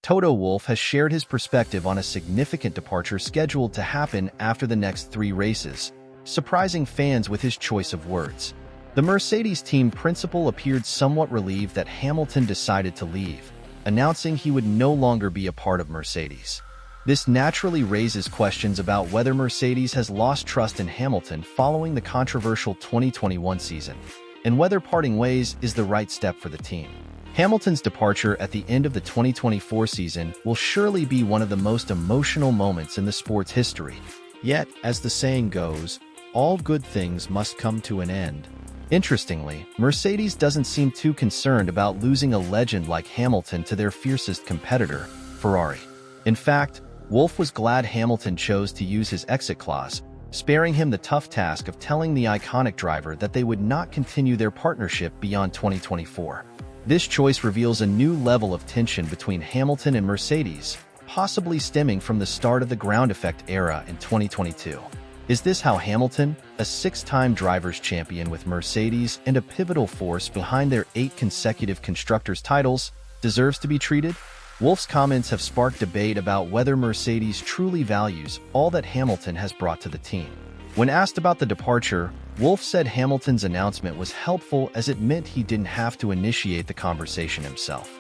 Toto Wolff has shared his perspective on a significant departure scheduled to happen after the next 3 races, surprising fans with his choice of words. The Mercedes team principal appeared somewhat relieved that Hamilton decided to leave, announcing he would no longer be a part of Mercedes. This naturally raises questions about whether Mercedes has lost trust in Hamilton following the controversial 2021 season, and whether parting ways is the right step for the team. Hamilton's departure at the end of the 2024 season will surely be one of the most emotional moments in the sport's history. Yet, as the saying goes, all good things must come to an end. Interestingly, Mercedes doesn't seem too concerned about losing a legend like Hamilton to their fiercest competitor, Ferrari. In fact, Wolff was glad Hamilton chose to use his exit clause, sparing him the tough task of telling the iconic driver that they would not continue their partnership beyond 2024. This choice reveals a new level of tension between Hamilton and Mercedes, possibly stemming from the start of the ground effect era in 2022. Is this how Hamilton, a 6-time drivers' champion with Mercedes and a pivotal force behind their 8 consecutive constructors' titles, deserves to be treated? Wolff's comments have sparked debate about whether Mercedes truly values all that Hamilton has brought to the team. When asked about the departure, Wolff said Hamilton's announcement was helpful as it meant he didn't have to initiate the conversation himself.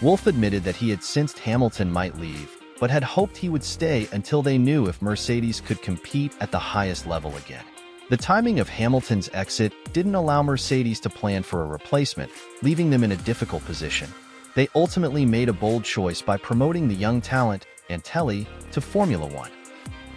Wolff admitted that he had sensed Hamilton might leave, but had hoped he would stay until they knew if Mercedes could compete at the highest level again. The timing of Hamilton's exit didn't allow Mercedes to plan for a replacement, leaving them in a difficult position. They ultimately made a bold choice by promoting the young talent, Antelli, to Formula One.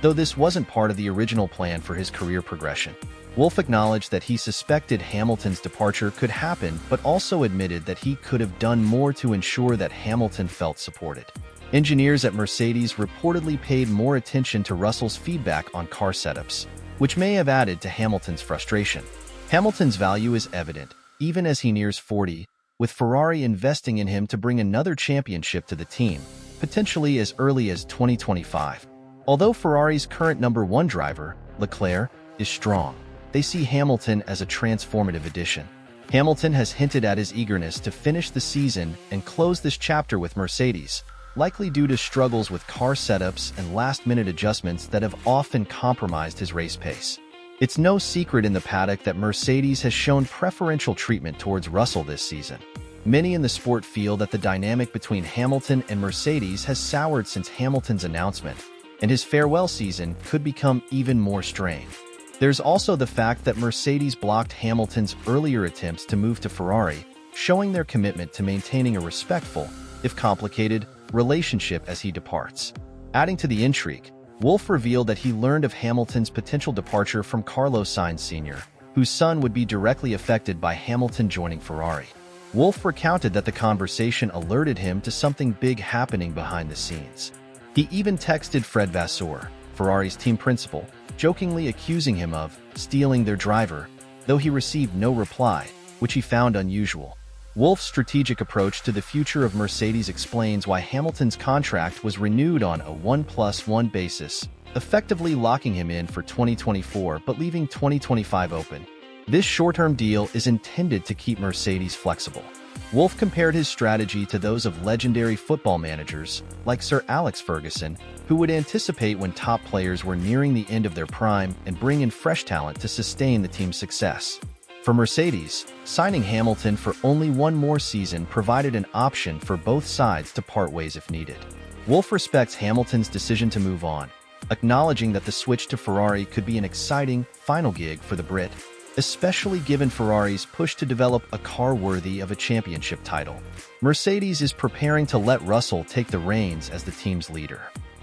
Though this wasn't part of the original plan for his career progression, Wolff acknowledged that he suspected Hamilton's departure could happen, but also admitted that he could have done more to ensure that Hamilton felt supported. Engineers at Mercedes reportedly paid more attention to Russell's feedback on car setups, which may have added to Hamilton's frustration. Hamilton's value is evident, even as he nears 40, with Ferrari investing in him to bring another championship to the team, potentially as early as 2025. Although Ferrari's current number 1 driver, Leclerc, is strong, they see Hamilton as a transformative addition. Hamilton has hinted at his eagerness to finish the season and close this chapter with Mercedes, likely due to struggles with car setups and last-minute adjustments that have often compromised his race pace. It's no secret in the paddock that Mercedes has shown preferential treatment towards Russell this season. Many in the sport feel that the dynamic between Hamilton and Mercedes has soured since Hamilton's announcement, and his farewell season could become even more strained. There's also the fact that Mercedes blocked Hamilton's earlier attempts to move to Ferrari, showing their commitment to maintaining a respectful, if complicated, relationship as he departs. Adding to the intrigue, Wolff revealed that he learned of Hamilton's potential departure from Carlos Sainz Sr., whose son would be directly affected by Hamilton joining Ferrari. Wolff recounted that the conversation alerted him to something big happening behind the scenes. He even texted Fred Vasseur, Ferrari's team principal, jokingly accusing him of stealing their driver, though he received no reply, which he found unusual. Wolff's strategic approach to the future of Mercedes explains why Hamilton's contract was renewed on a 1+1 basis, effectively locking him in for 2024 but leaving 2025 open. This short-term deal is intended to keep Mercedes flexible. Wolff compared his strategy to those of legendary football managers, like Sir Alex Ferguson, who would anticipate when top players were nearing the end of their prime and bring in fresh talent to sustain the team's success. For Mercedes, signing Hamilton for only one more season provided an option for both sides to part ways if needed. Wolff respects Hamilton's decision to move on, acknowledging that the switch to Ferrari could be an exciting final gig for the Brit, especially given Ferrari's push to develop a car worthy of a championship title. Mercedes is preparing to let Russell take the reins as the team's leader.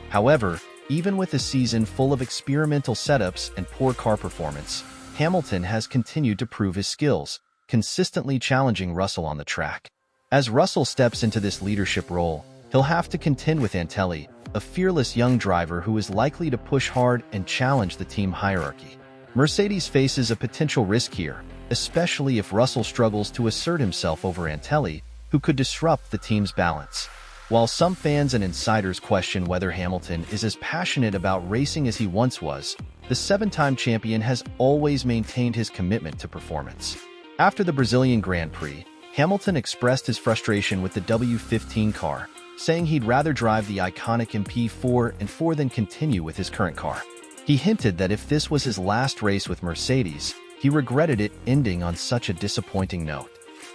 However, even with a season full of experimental setups and poor car performance, Hamilton has continued to prove his skills, consistently challenging Russell on the track. As Russell steps into this leadership role, he'll have to contend with Antelli, a fearless young driver who is likely to push hard and challenge the team hierarchy. Mercedes faces a potential risk here, especially if Russell struggles to assert himself over Antelli, who could disrupt the team's balance. While some fans and insiders question whether Hamilton is as passionate about racing as he once was, the 7-time champion has always maintained his commitment to performance. After the Brazilian Grand Prix, Hamilton expressed his frustration with the W15 car, saying he'd rather drive the iconic MP4 and 4 than continue with his current car. He hinted that if this was his last race with Mercedes, he regretted it ending on such a disappointing note.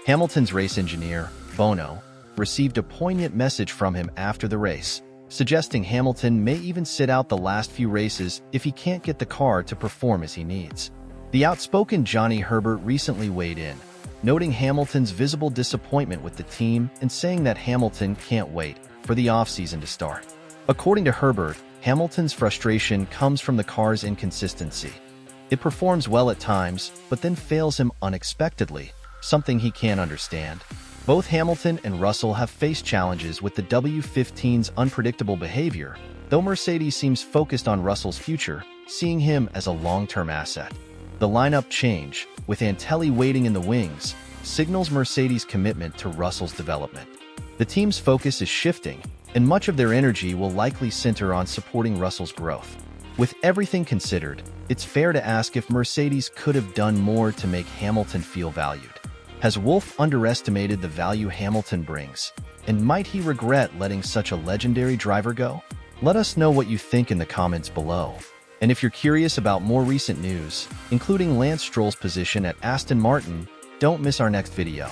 Hamilton's race engineer, Bono, received a poignant message from him after the race, suggesting Hamilton may even sit out the last few races if he can't get the car to perform as he needs. The outspoken Johnny Herbert recently weighed in, noting Hamilton's visible disappointment with the team and saying that Hamilton can't wait for the offseason to start. According to Herbert, Hamilton's frustration comes from the car's inconsistency. It performs well at times, but then fails him unexpectedly, something he can't understand. Both Hamilton and Russell have faced challenges with the W15's unpredictable behavior, though Mercedes seems focused on Russell's future, seeing him as a long-term asset. The lineup change, with Antelli waiting in the wings, signals Mercedes' commitment to Russell's development. The team's focus is shifting, and much of their energy will likely center on supporting Russell's growth. With everything considered, it's fair to ask if Mercedes could have done more to make Hamilton feel valued. Has Wolff underestimated the value Hamilton brings? And might he regret letting such a legendary driver go? Let us know what you think in the comments below. And if you're curious about more recent news, including Lance Stroll's position at Aston Martin, don't miss our next video.